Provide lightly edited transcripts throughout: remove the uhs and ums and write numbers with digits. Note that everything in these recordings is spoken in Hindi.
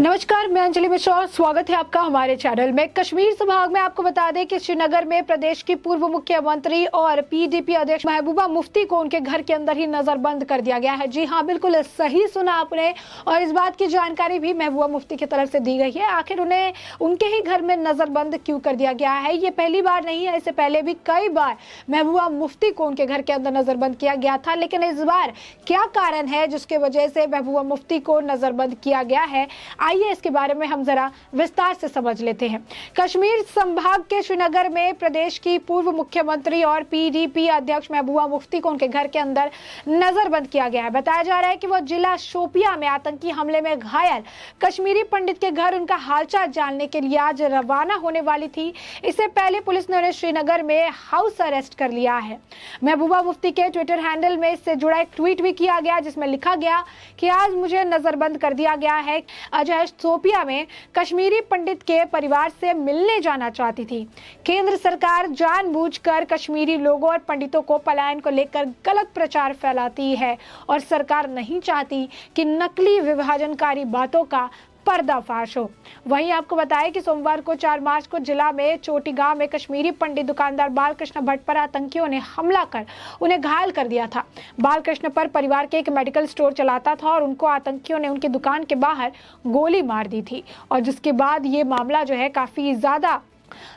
नमस्कार, मैं अंजलि मिश्रा और स्वागत है आपका हमारे चैनल में। कश्मीर संभाग में आपको बता दें कि श्रीनगर में प्रदेश की पूर्व मुख्यमंत्री और पीडीपी अध्यक्ष महबूबा मुफ्ती को उनके घर के अंदर ही नजरबंद कर दिया गया है। जी हां, बिल्कुल सही सुना आपने। और इस बात की जानकारी भी महबूबा मुफ्ती की तरफ से दी गई है। आखिर उन्हें उनके ही घर में नजरबंद क्यों कर दिया गया है, ये पहली बार नहीं है। इससे पहले भी कई बार महबूबा मुफ्ती को उनके घर के अंदर नजरबंद किया गया था, लेकिन इस बार क्या कारण है जिसके वजह से महबूबा मुफ्ती को नजरबंद किया गया है, आइए इसके बारे में हम जरा विस्तार से समझ लेते हैं। कश्मीर संभाग के श्रीनगर में प्रदेश की पूर्व मुख्यमंत्री और पीडीपी अध्यक्ष महबूबा मुफ्ती को उनके घर के अंदर नजरबंद किया गया है। बताया जा रहा है कि वो जिला शोपियां में आतंकी हमले में घायल कश्मीरी पंडित के घर उनका हालचाल जानने के लिए आज रवाना होने वाली थी। इससे पहले पुलिस ने उन्हें श्रीनगर में हाउस अरेस्ट कर लिया है। महबूबा मुफ्ती के ट्विटर हैंडल में इससे जुड़ा एक ट्वीट भी किया गया, जिसमें लिखा गया कि आज मुझे नजरबंद कर दिया गया है। अजय शोपिया में कश्मीरी पंडित के परिवार से मिलने जाना चाहती थी। केंद्र सरकार जानबूझकर कश्मीरी लोगों और पंडितों को पलायन को लेकर गलत प्रचार फैलाती है और सरकार नहीं चाहती कि नकली विभाजनकारी बातों का पर्दाफाश हो। वहीं आपको बताएं कि सोमवार को 4 मार्च को जिला में चोटी गांव में कश्मीरी पंडित दुकानदार बालकृष्ण भट्ट पर आतंकियों ने हमला कर उन्हें घायल कर दिया था। बालकृष्ण पर परिवार के एक मेडिकल स्टोर चलाता था और उनको आतंकियों ने उनकी दुकान के बाहर गोली मार दी थी, और जिसके बाद ये मामला जो है काफी ज्यादा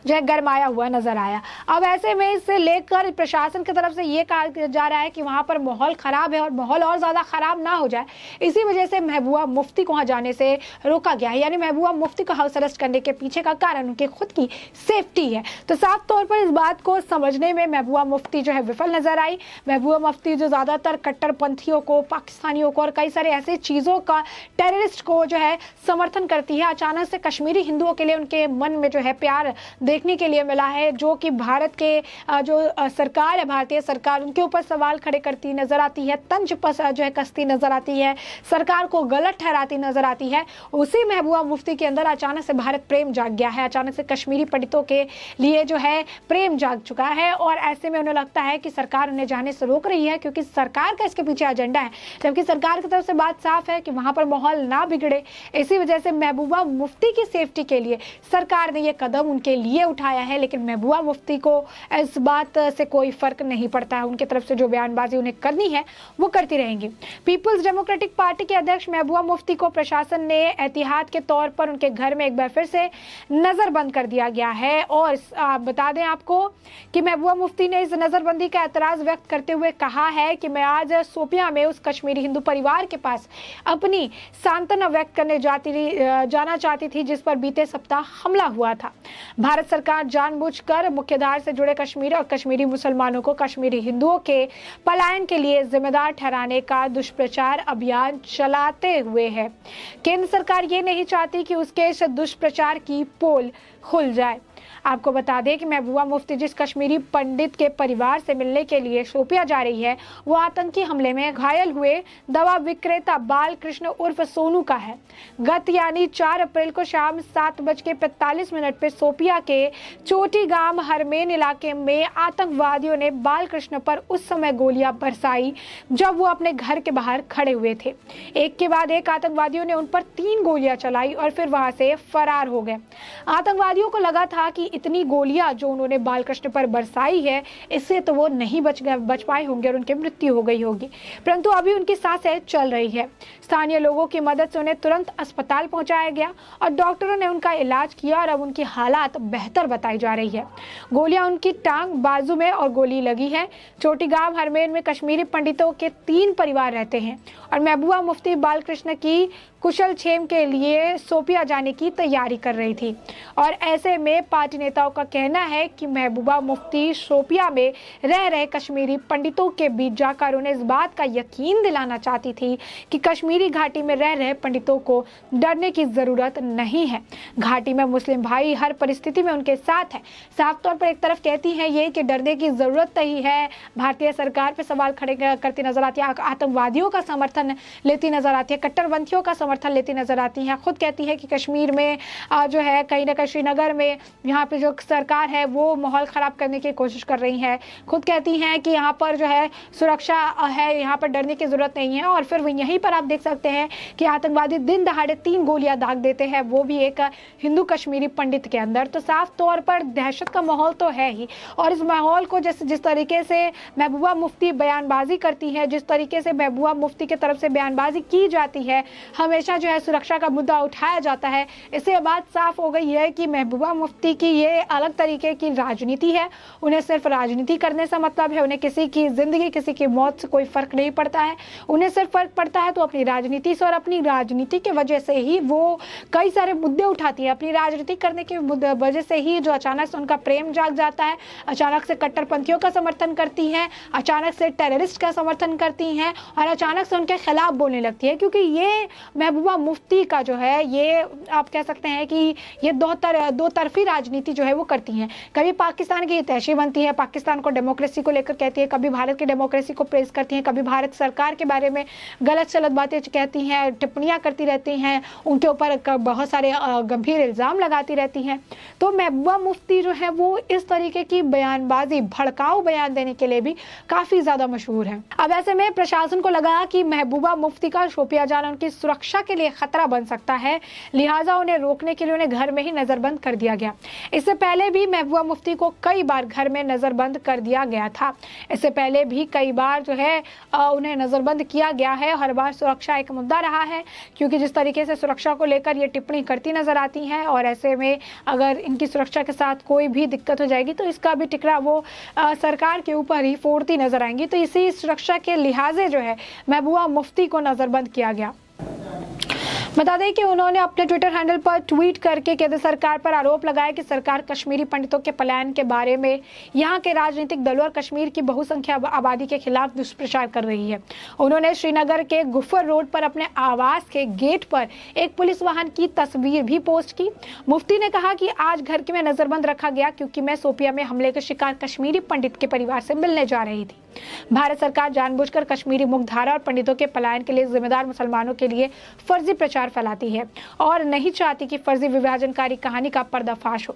गरमाया हुआ नजर आया। अब ऐसे में इसे लेकर प्रशासन की तरफ से ये कहा जा रहा है कि वहां पर माहौल खराब है और माहौल और ज्यादा खराब ना हो जाए, इसी वजह से महबूबा मुफ्ती को वहां जाने से रोका गया है। यानी महबूबा मुफ्ती को हाउस अरेस्ट करने के पीछे का कारण उनके खुद की सेफ्टी है। तो साफ तौर पर इस बात को समझने में महबूबा मुफ्ती जो है विफल नजर आई। महबूबा मुफ्ती जो ज्यादातर कट्टरपंथियों को, पाकिस्तानियों को और कई सारे ऐसे चीजों का, टेररिस्ट को जो है समर्थन करती है, अचानक से कश्मीरी हिंदुओं के लिए उनके मन में जो है प्यार देखने के लिए मिला है, जो कि भारत के जो सरकार है, भारतीय सरकार, उनके ऊपर सवाल खड़े करती नजर आती है, तंज जो है कसती नजर आती है, सरकार को गलत ठहराती नजर आती है। उसी महबूबा मुफ्ती के अंदर अचानक से भारत प्रेम जाग गया है। अचानक से कश्मीरी पंडितों के लिए जो है प्रेम जाग चुका है, और ऐसे में उन्हें लगता है कि सरकार उन्हें जाने से रोक रही है, क्योंकि सरकार का इसके पीछे एजेंडा है, जबकि सरकार की तरफ से बात साफ है कि वहां पर माहौल ना बिगड़े। इसी वजह से महबूबा मुफ्ती की सेफ्टी के लिए सरकार ने यह कदम उनके लिए उठाया है, लेकिन महबूबा मुफ्ती को इस बात से कोई फर्क नहीं पड़ता है। उनकी तरफ से जो बयानबाजी उन्हें करनी है वो करती रहेंगी। पीपल्स डेमोक्रेटिक पार्टी के अध्यक्ष महबूबा मुफ्ती को प्रशासन ने एहतियात के तौर पर उनके घर में एक बार फिर से नजरबंद कर दिया गया है। और बता दें आपको कि महबूबा मुफ्ती ने इस नजरबंदी का एतराज व्यक्त करते हुए कहा है कि मैं आज शोपियां में उस कश्मीरी हिंदू परिवार के पास अपनी सांत्वना व्यक्त करने जाना चाहती थी, जिस पर बीते सप्ताह हमला हुआ था। भारत सरकार जानबूझकर मुख्यधारा से जुड़े कश्मीर और कश्मीरी मुसलमानों को कश्मीरी हिंदुओं के पलायन के लिए जिम्मेदार ठहराने का दुष्प्रचार अभियान चलाते हुए है। केंद्र सरकार ये नहीं चाहती कि उसके इस दुष्प्रचार की पोल खुल जाए। आपको बता दें कि महबूबा मुफ्ती जिस कश्मीरी पंडित के परिवार से मिलने के लिए शोपिया जा रही है, वो आतंकी हमले में घायल हुए दवा विक्रेता बालकृष्ण उर्फ सोनू का है। गत यानी 4 अप्रैल को शाम 7:45 पर शोपिया के चोटी गांव हरमेन इलाके में आतंकवादियों ने बालकृष्ण पर उस समय गोलियां बरसाई जब वो अपने घर के बाहर खड़े हुए थे। एक के बाद एक आतंकवादियों ने उन पर 3 गोलियां चलाई और फिर वहां से फरार हो गए। आतंकवादियों को लगा था कि इतनी गोलियां जो उन्होंने बालकृष्ण पर बरसाई है, इससे तो वो नहीं बच पाए होंगे और उनकी मृत्यु हो गई होगी, परंतु अभी उनकी सांसें चल रही है। स्थानीय लोगों की मदद से उन्हें तुरंत अस्पताल पहुंचाया गया और डॉक्टरों ने उनका इलाज किया और अब उनकी हालात बेहतर बताई जा रही है। गोलियां उनकी टांग, बाजू में और गोली लगी है। चोटी गांव हरमेन में कश्मीरी पंडितों के 3 परिवार रहते हैं और महबूबा मुफ्ती बालकृष्ण की कुशल क्षेम के लिए शोपिया जाने की तैयारी कर रही थी। और ऐसे में पार्टी नेताओं का कहना है कि महबूबा मुफ्ती शोपिया में रह रहे कश्मीरी पंडितों के बीच जाकर उन्हें इस बात का यकीन दिलाना चाहती थी कि कश्मीरी घाटी में रह रहे पंडितों को डरने की जरूरत नहीं है। घाटी में मुस्लिम भाई हर परिस्थिति में उनके साथ है। साफ तौर पर एक तरफ कहती है ये कि डरने की जरूरत ही है, भारतीय सरकार पर सवाल खड़े करती नजर आती है, आतंकवादियों का समर्थन लेती नजर आती है, कट्टरपंथियों का समर्थन समर्थन लेती नजर आती हैं। खुद कहती है कि कश्मीर में जो है कहीं ना कहीं श्रीनगर में यहाँ पे जो सरकार है वो माहौल ख़राब करने की कोशिश कर रही है। खुद कहती हैं कि यहाँ पर जो है सुरक्षा है, यहाँ पर डरने की ज़रूरत नहीं है। और फिर वहीं पर आप देख सकते हैं कि आतंकवादी दिन दहाड़े 3 गोलियां दाग देते हैं, वो भी एक हिंदू कश्मीरी पंडित के अंदर। तो साफ तौर पर दहशत का माहौल तो है ही। और इस माहौल को जिस तरीके से महबूबा मुफ्ती बयानबाजी करती है, जिस तरीके से महबूबा मुफ्ती की तरफ से बयानबाजी की जाती है, हमेशा जो है सुरक्षा का मुद्दा उठाया जाता है, इससे बात साफ हो गई है कि महबूबा मुफ्ती की ये अलग तरीके की राजनीति है। उन्हें सिर्फ राजनीति करने से मतलब है, उन्हें किसी की जिंदगी किसी की मौत से कोई फर्क नहीं पड़ता है। उन्हें सिर्फ फर्क पड़ता है तो अपनी राजनीति से, और अपनी राजनीति की वजह से ही वो कई सारे मुद्दे उठाती है। अपनी राजनीति करने की वजह से ही जो अचानक से उनका प्रेम जाग जाता है, अचानक से कट्टरपंथियों का समर्थन करती हैं, अचानक से टेररिस्ट का समर्थन करती हैं और अचानक से उनके खिलाफ बोलने लगती है। क्योंकि ये महबूबा मुफ्ती का जो है, ये आप कह सकते हैं कि ये दो तरफी राजनीति जो है वो करती हैं। कभी पाकिस्तान की हितैषी बनती है, पाकिस्तान को डेमोक्रेसी को लेकर कहती है, कभी भारत की डेमोक्रेसी को प्रेज करती हैं, कभी भारत सरकार के बारे में गलत सलत बातें कहती हैं, टिप्पणियां करती रहती हैं, उनके ऊपर बहुत सारे गंभीर इल्ज़ाम लगाती रहती हैं। तो महबूबा मुफ्ती जो है वो इस तरीके की बयानबाजी, भड़काऊ बयान देने के लिए भी काफ़ी ज़्यादा मशहूर है। अब ऐसे में प्रशासन को लगा कि महबूबा मुफ्ती का शोपिया जाना उनकी सुरक्षा के लिए खतरा बन सकता है, लिहाजा उन्हें रोकने के लिए उन्हें घर में ही नज़रबंद कर दिया गया। इससे पहले भी महबूबा मुफ्ती को कई बार घर में नज़रबंद कर दिया गया था। इससे पहले भी कई बार जो है उन्हें नज़रबंद किया गया है। हर बार सुरक्षा एक मुद्दा रहा है, क्योंकि जिस तरीके से सुरक्षा को लेकर ये टिप्पणी करती नजर आती हैं, और ऐसे में अगर इनकी सुरक्षा के साथ कोई भी दिक्कत हो जाएगी तो इसका भी टिकरा वो सरकार के ऊपर ही फोड़ती नजर आएंगी। तो इसी सुरक्षा के लिहाजे जो है महबूबा मुफ्ती को नज़रबंद किया गया। बता दें कि उन्होंने अपने ट्विटर हैंडल पर ट्वीट करके केंद्र सरकार पर आरोप लगाया कि सरकार कश्मीरी पंडितों के पलायन के बारे में यहाँ के राजनीतिक दलों और कश्मीर की बहुसंख्यक आबादी के खिलाफ दुष्प्रचार कर रही है। उन्होंने श्रीनगर के गुफर रोड पर अपने आवास के गेट पर एक पुलिस वाहन की तस्वीर भी पोस्ट की। मुफ्ती ने कहा कि आज घर में नजरबंद रखा गया क्योंकि मैं शोपिया में हमले के शिकार कश्मीरी पंडित के परिवार से मिलने जा रही थी। भारत सरकार जानबूझकर कश्मीरी मुख्यधारा और पंडितों के पलायन के लिए जिम्मेदार मुसलमानों के लिए फर्जी प्रचार फैलाती है और नहीं चाहती कि फर्जी विभाजनकारी कहानी का पर्दाफाश हो।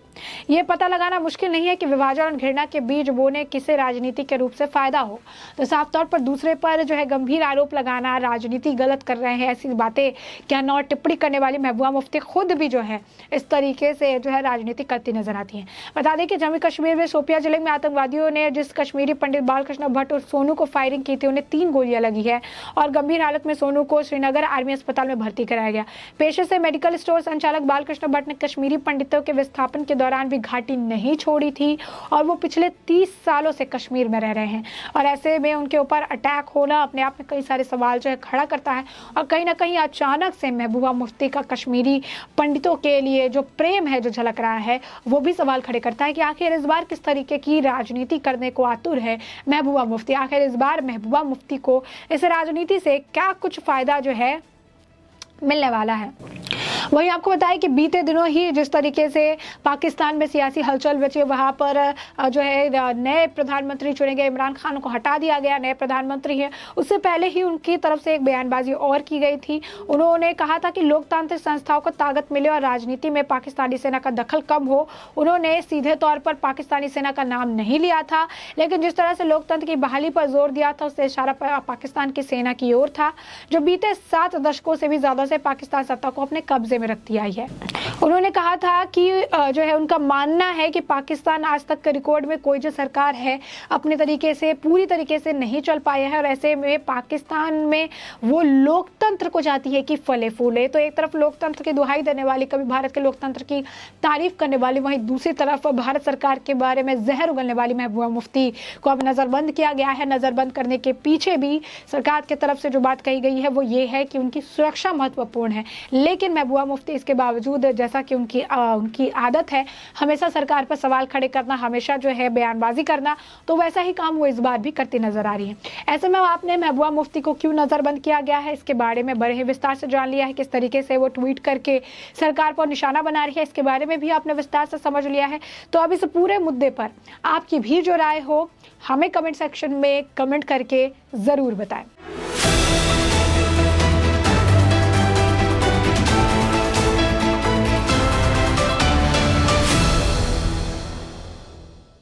ये पता लगाना मुश्किल नहीं है कि विभाजन और घृणा के बीज बोने किसे राजनीति के रूप से फायदा हो। तो साफ तौर पर दूसरे पर जो है गंभीर आरोप लगाना, राजनीति गलत कर रहे हैं, ऐसी बातें कहना और टिप्पणी करने वाली महबूबा मुफ्ती खुद भी जो है इस तरीके से जो है राजनीति करती नजर आती है। बता दें कि जम्मू कश्मीर में शोपिया जिले में आतंकवादियों ने जिस कश्मीरी पंडित बालकृष्ण भट्ट और सोनू को फायरिंग की थी, उन्हें 3 गोलियां लगी है और गंभीर हालत में सोनू को श्रीनगर आर्मी अस्पताल में भर्ती कराया गया। पेशे से मेडिकल स्टोर संचालक बालकृष्ण भट्ट ने कश्मीरी पंडितों के विस्थापन के दौरान भी घाटी नहीं छोड़ी थी और वो पिछले 30 सालों से कश्मीर में रह रहे हैं और ऐसे में उनके ऊपर अटैक होना अपने आप में कई सारे सवाल जो है खड़ा करता है और कहीं ना कहीं अचानक से महबूबा मुफ्ती का कश्मीरी पंडितों के लिए जो प्रेम है जो झलक रहा है वो भी सवाल खड़े करता है कि आखिर इस बार किस तरीके की राजनीति करने को आतुर है महबूबा मुफ्ती। आखिर इस बार महबूबा मुफ्ती को इस राजनीति से क्या कुछ फायदा जो है मिलने वाला है। वहीं आपको बताएं कि बीते दिनों ही जिस तरीके से पाकिस्तान में सियासी हलचल बची, वहां पर जो है नए प्रधानमंत्री चुने गए, इमरान खान को हटा दिया गया, नए प्रधानमंत्री हैं। उससे पहले ही उनकी तरफ से एक बयानबाजी और की गई थी। उन्होंने कहा था कि लोकतांत्रिक संस्थाओं को ताकत मिले और राजनीति में पाकिस्तानी सेना का दखल कम हो। उन्होंने सीधे तौर पर पाकिस्तानी सेना का नाम नहीं लिया था, लेकिन जिस तरह से लोकतंत्र की बहाली पर जोर दिया था उससे इशारा पाकिस्तान की सेना की ओर था, जो बीते 7 दशकों से भी ज्यादा से पाकिस्तान सत्ता को अपने कब्जे में रखती आई है। उन्होंने कहा था कि जो है उनका मानना है कि पाकिस्तान आज तक के रिकॉर्ड में कोई जो सरकार है अपने तरीके से पूरी तरीके से नहीं चल पाया है और ऐसे में पाकिस्तान में वो लोकतंत्र को चाहती है कि फले फूले। तो एक तरफ लोकतंत्र की दुहाई देने वाली, कभी भारत के लोकतंत्र की तारीफ करने वाली, वहीं दूसरी तरफ भारत सरकार के बारे में जहर उगलने वाली महबूबा मुफ्ती को अब नजरबंद किया गया है। नजरबंद करने के पीछे भी सरकार की तरफ से जो बात कही गई है वो ये है कि उनकी सुरक्षा महत्वपूर्ण है, लेकिन महबूबा मुफ्ती इसके बावजूद, जैसा कि उनकी आदत है हमेशा सरकार पर सवाल खड़े करना, हमेशा जो है बयानबाजी करना, तो वैसा ही काम वो इस बार भी करती नजर आ रही है। ऐसे में आपने महबूबा मुफ्ती को क्यों नजरबंद किया गया है इसके बारे में बड़े ही विस्तार से जान लिया है, किस तरीके से वो ट्वीट करके सरकार पर निशाना बना रही है इसके बारे में भी आपने विस्तार से समझ लिया है। तो अब इस पूरे मुद्दे पर आपकी भी जो राय हो हमें कमेंट सेक्शन में कमेंट करके जरूर बताएं।